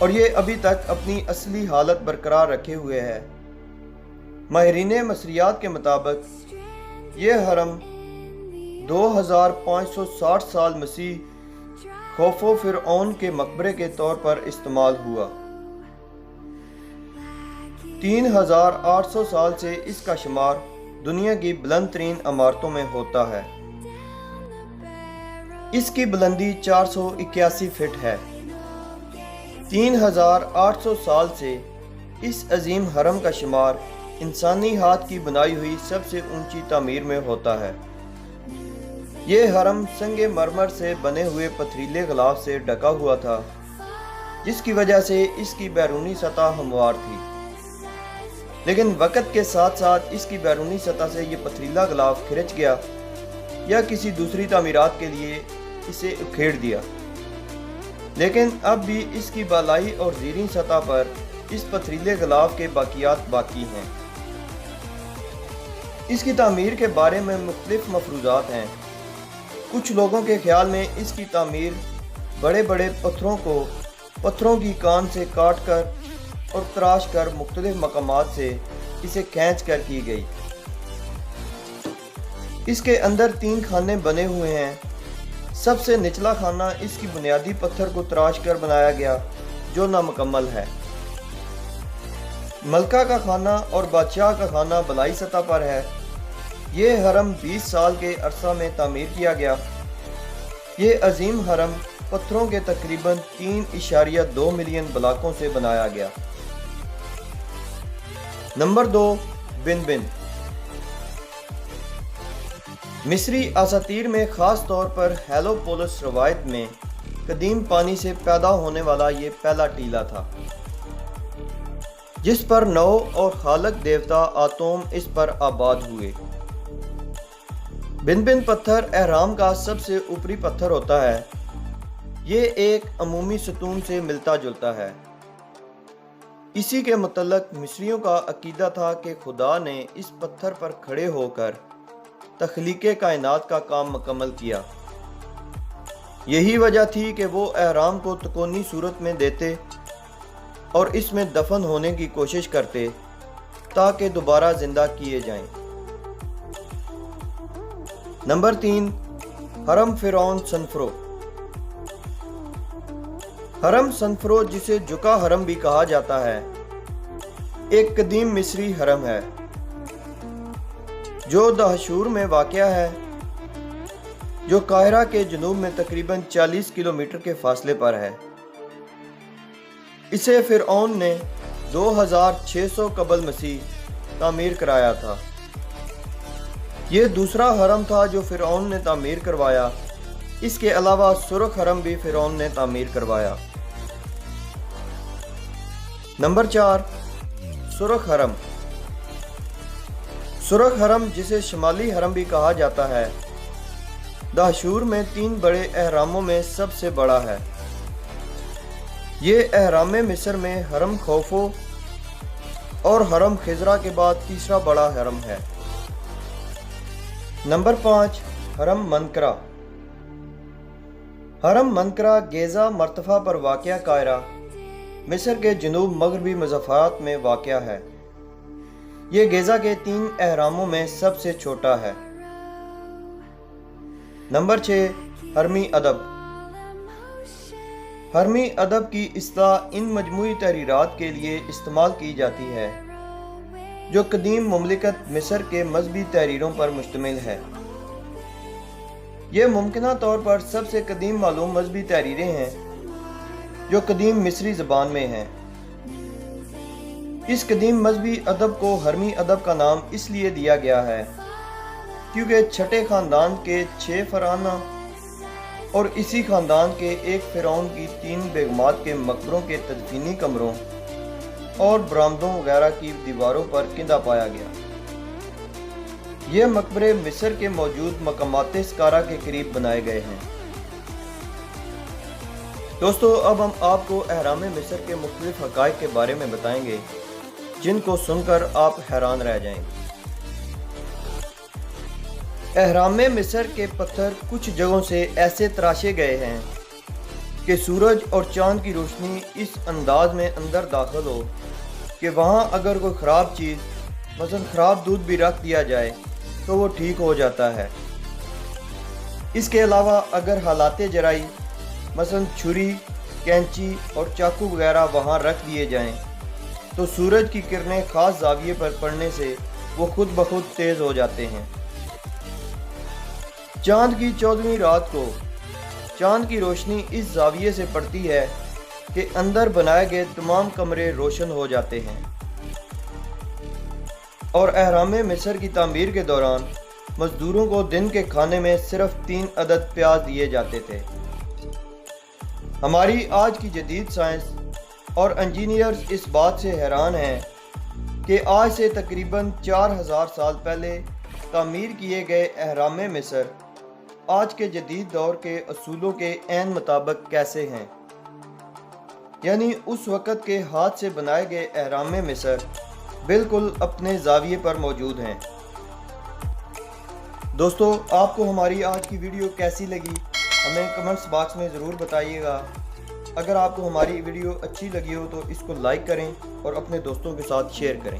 اور یہ ابھی تک اپنی اصلی حالت برقرار رکھے ہوئے ہے۔ ماہرین مصریات کے مطابق یہ حرم 2560 سال مسیح خوفو فرعون کے مقبرے کے طور پر استعمال ہوا۔ 3800 سال سے اس کا شمار دنیا کی بلند ترین عمارتوں میں ہوتا ہے۔ اس کی بلندی 481 فٹ ہے۔ 3800 سال سے اس عظیم حرم کا شمار انسانی ہاتھ کی بنائی ہوئی سب سے اونچی تعمیر میں ہوتا ہے۔ یہ حرم سنگ مرمر سے بنے ہوئے پتھریلے غلاف سے ڈھکا ہوا تھا، جس کی وجہ سے اس کی بیرونی سطح ہموار تھی، لیکن وقت کے ساتھ ساتھ اس کی بیرونی سطح سے یہ پتھریلا غلاف کھرچ گیا یا کسی دوسری تعمیرات کے لیے اسے اکھیڑ دیا، لیکن اب بھی اس کی بالائی اور زیریں سطح پر اس پتھریلے غلاف کے باقیات باقی ہیں۔ اس کی تعمیر کے بارے میں مختلف مفروضات ہیں۔ کچھ لوگوں کے خیال میں اس کی تعمیر بڑے بڑے پتھروں کو پتھروں کی کان سے کاٹ کر اور تراش کر مختلف مقامات سے اسے کھینچ کر کی گئی۔ اس کے اندر 3 خانے بنے ہوئے ہیں۔ سب سے نچلا خانہ اس کی بنیادی پتھر کو تراش کر بنایا گیا، جو نامکمل ہے۔ ملکہ کا خانہ اور بادشاہ کا خانہ بالائی سطح پر ہے۔ یہ حرم 20 سال کے عرصہ میں تعمیر کیا گیا۔ یہ عظیم حرم پتھروں کے تقریباً 3.2 ملین بلاکوں سے بنایا گیا۔ نمبر 2، بن بن۔ مصری اساطیر میں خاص طور پر ہیلوپولس روایت میں قدیم پانی سے پیدا ہونے والا یہ پہلا ٹیلا تھا، جس پر نو اور خالق دیوتا آتوم اس پر آباد ہوئے۔ بن بن پتھر اہرام کا سب سے اوپری پتھر ہوتا ہے۔ یہ ایک عمومی ستون سے ملتا جلتا ہے۔ اسی کے متعلق مصریوں کا عقیدہ تھا کہ خدا نے اس پتھر پر کھڑے ہو کر تخلیق کائنات کا کام مکمل کیا۔ یہی وجہ تھی کہ وہ اہرام کو تکونی صورت میں دیتے اور اس میں دفن ہونے کی کوشش کرتے تاکہ دوبارہ زندہ کیے جائیں۔ نمبر 3، حرم فرعون سنفرو۔ حرم سنفرو، جسے جکا حرم بھی کہا جاتا ہے، ایک قدیم مصری حرم ہے جو دہشور میں واقع ہے، جو قاہرہ کے جنوب میں تقریباً 40 کلومیٹر کے فاصلے پر ہے۔ اسے فرعون نے 2600 قبل مسیح تعمیر کرایا تھا۔ یہ دوسرا حرم تھا جو فرعون نے تعمیر کروایا۔ اس کے علاوہ سرخ حرم بھی فرعون نے تعمیر کروایا۔ نمبر 4، سرخ حرم۔ سرخ حرم، جسے شمالی حرم بھی کہا جاتا ہے، دہشور میں 3 بڑے اہراموں میں سب سے بڑا ہے۔ یہ اہرام مصر میں حرم خوفو اور حرم خزرہ کے بعد تیسرا بڑا حرم ہے۔ نمبر 5، حرم منقرہ۔ حرم منقرہ گیزا مرتفع پر واقع قاہرہ، مصر کے جنوب مغربی مضافات میں واقع ہے۔ یہ گیزا کے 3 اہراموں میں سب سے چھوٹا ہے۔ نمبر 6، حرمی ادب۔ حرمی ادب کی اصطلاح ان مجموعی تحریرات کے لیے استعمال کی جاتی ہے جو قدیم مملکت مصر کے مذہبی تحریروں پر مشتمل ہے۔ یہ ممکنہ طور پر سب سے قدیم معلوم مذہبی تحریریں ہیں جو قدیم مصری زبان میں ہیں۔ اس قدیم مذہبی ادب کو حرمی ادب کا نام اس لیے دیا گیا ہے کیونکہ چھٹے خاندان کے 6 فرعنہ اور اسی خاندان کے ایک فرعون کی 3 بیگمات کے مقبروں کے تدفینی کمروں اور برآمدوں وغیرہ کی دیواروں پر کندہ پایا گیا۔ یہ مقبرے مصر کے موجود مقامات سکارا کے قریب بنائے گئے ہیں۔ دوستو، اب ہم آپ کو اہرام مصر کے مختلف حقائق کے بارے میں بتائیں گے جن کو سن کر آپ حیران رہ جائیں گے۔ اہرام مصر کے پتھر کچھ جگہوں سے ایسے تراشے گئے ہیں کہ سورج اور چاند کی روشنی اس انداز میں اندر داخل ہو کہ وہاں اگر کوئی خراب چیز مثلا خراب دودھ بھی رکھ دیا جائے تو وہ ٹھیک ہو جاتا ہے۔ اس کے علاوہ اگر حالات جرائی مثلا چھری، کینچی اور چاقو وغیرہ وہاں رکھ دیے جائیں تو سورج کی کرنیں خاص زاویے پر پڑنے سے وہ خود بخود تیز ہو جاتے ہیں۔ چاند کی 14ویں رات کو چاند کی روشنی اس زاویے سے پڑتی ہے کہ اندر بنائے گئے تمام کمرے روشن ہو جاتے ہیں، اور اہرام مصر کی تعمیر کے دوران مزدوروں کو دن کے کھانے میں صرف 3 عدد پیاز دیے جاتے تھے۔ ہماری آج کی جدید سائنس اور انجینئرز اس بات سے حیران ہیں کہ آج سے تقریباً 4000 سال پہلے تعمیر کیے گئے اہرام مصر آج کے جدید دور کے اصولوں کے عین مطابق کیسے ہیں، یعنی اس وقت کے ہاتھ سے بنائے گئے اہرام مصر بالکل اپنے زاویے پر موجود ہیں۔ دوستو، آپ کو ہماری آج کی ویڈیو کیسی لگی ہمیں کمنٹس باکس میں ضرور بتائیے گا۔ اگر آپ کو ہماری ویڈیو اچھی لگی ہو تو اس کو لائک کریں اور اپنے دوستوں کے ساتھ شیئر کریں۔